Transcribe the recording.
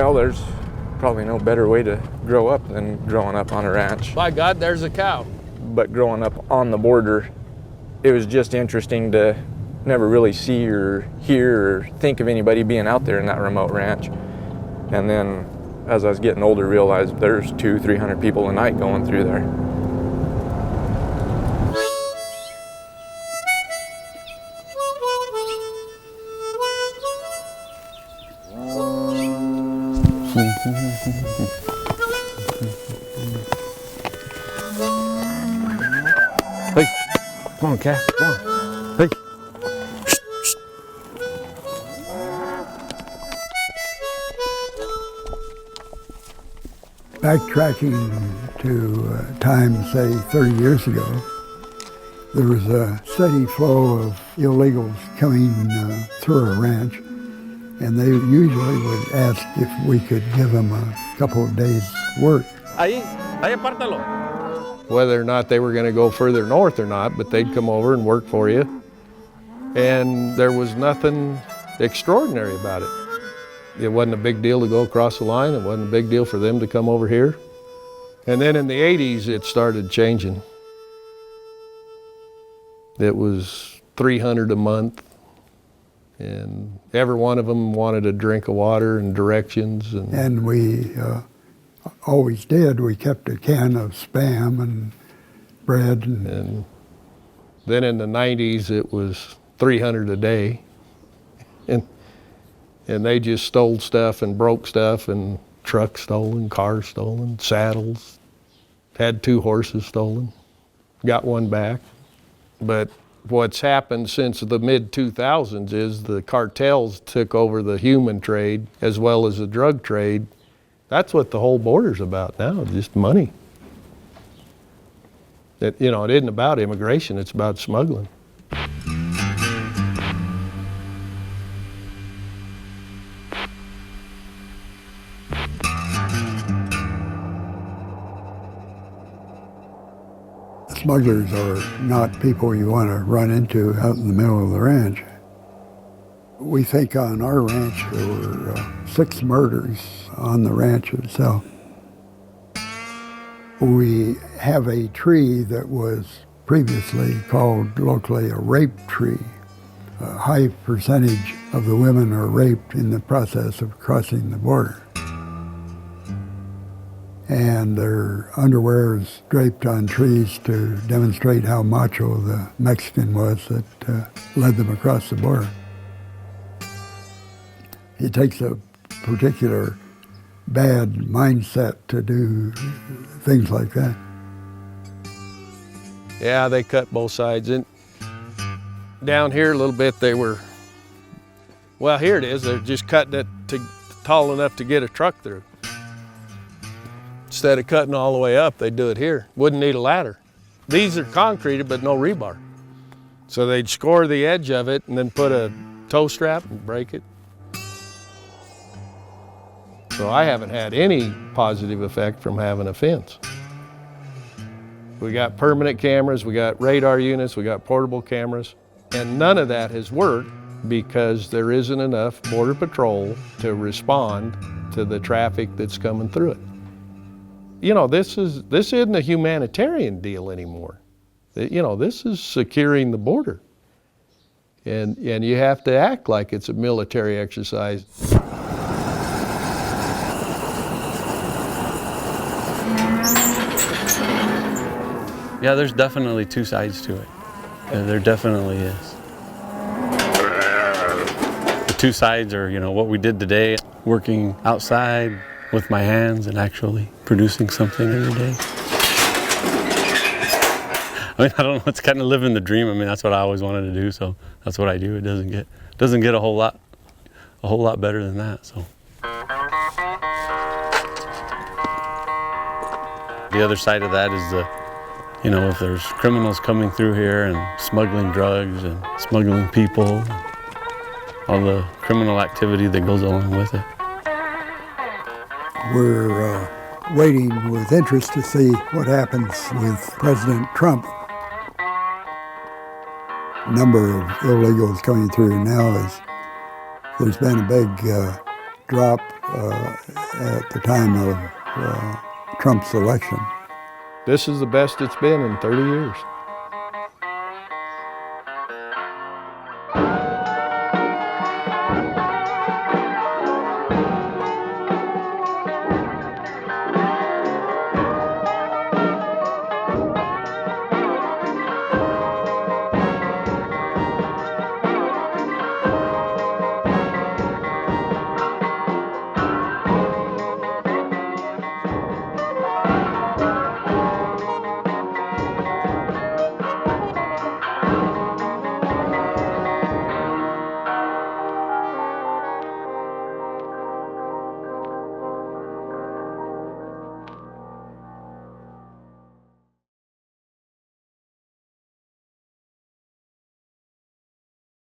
Well, there's probably no better way to grow up than growing up on a ranch. By God, there's a cow. But growing up on the border, it was just interesting to never really see or hear or think of anybody being out there in that remote ranch. And then as I was getting older, realized there's 200-300 people a night going through there. Hey, come on, calf, come on. Hey. Backtracking to time, say, 30 years ago, there was a steady flow of illegals coming through a ranch, and they usually would ask if we could give them a couple of days' work. Ahí apártalo. Whether or not they were going to go further north or not, but they'd come over and work for you. And there was nothing extraordinary about it. It wasn't a big deal to go across the line. It wasn't a big deal for them to come over here. And then in the 80s, it started changing. It was $300 a month, and every one of them wanted a drink of water and directions. And we always did. We kept a can of Spam and bread. And then in the 90s, it was $300 a day. And they just stole stuff and broke stuff, and trucks stolen, cars stolen, saddles. Had 2 horses stolen, got one back. But what's happened since the mid-2000s is the cartels took over the human trade as well as the drug trade. That's what the whole border's about now, just money. It isn't about immigration, it's about smuggling. Smugglers are not people you want to run into out in the middle of the ranch. We think on our ranch there were 6 murders on the ranch itself. We have a tree that was previously called locally a rape tree. A high percentage of the women are raped in the process of crossing the border. And their underwear is draped on trees to demonstrate how macho the Mexican was that led them across the border. It takes a particular bad mindset to do things like that. Yeah, they cut both sides. And down here a little bit, they were, well, here it is. They're just cutting it tall enough to get a truck through. Instead of cutting all the way up, they do it here. Wouldn't need a ladder. These are concreted, but no rebar. So they'd score the edge of it and then put a toe strap and break it. So I haven't had any positive effect from having a fence. We got permanent cameras, we got radar units, we got portable cameras, and none of that has worked because there isn't enough Border Patrol to respond to the traffic that's coming through it. This isn't a humanitarian deal anymore. This is securing the border. And you have to act like it's a military exercise. Yeah, there's definitely 2 sides to it. There definitely is. The 2 sides are, what we did today, working outside with my hands and actually producing something every day. I don't know, it's kind of living the dream. That's what I always wanted to do, so that's what I do. It doesn't get a whole lot better than that, so. The other side of that is if there's criminals coming through here and smuggling drugs and smuggling people, all the criminal activity that goes along with it. We're waiting with interest to see what happens with President Trump. Number of illegals coming through now is there's been a big drop at the time of Trump's election. This is the best it's been in 30 years.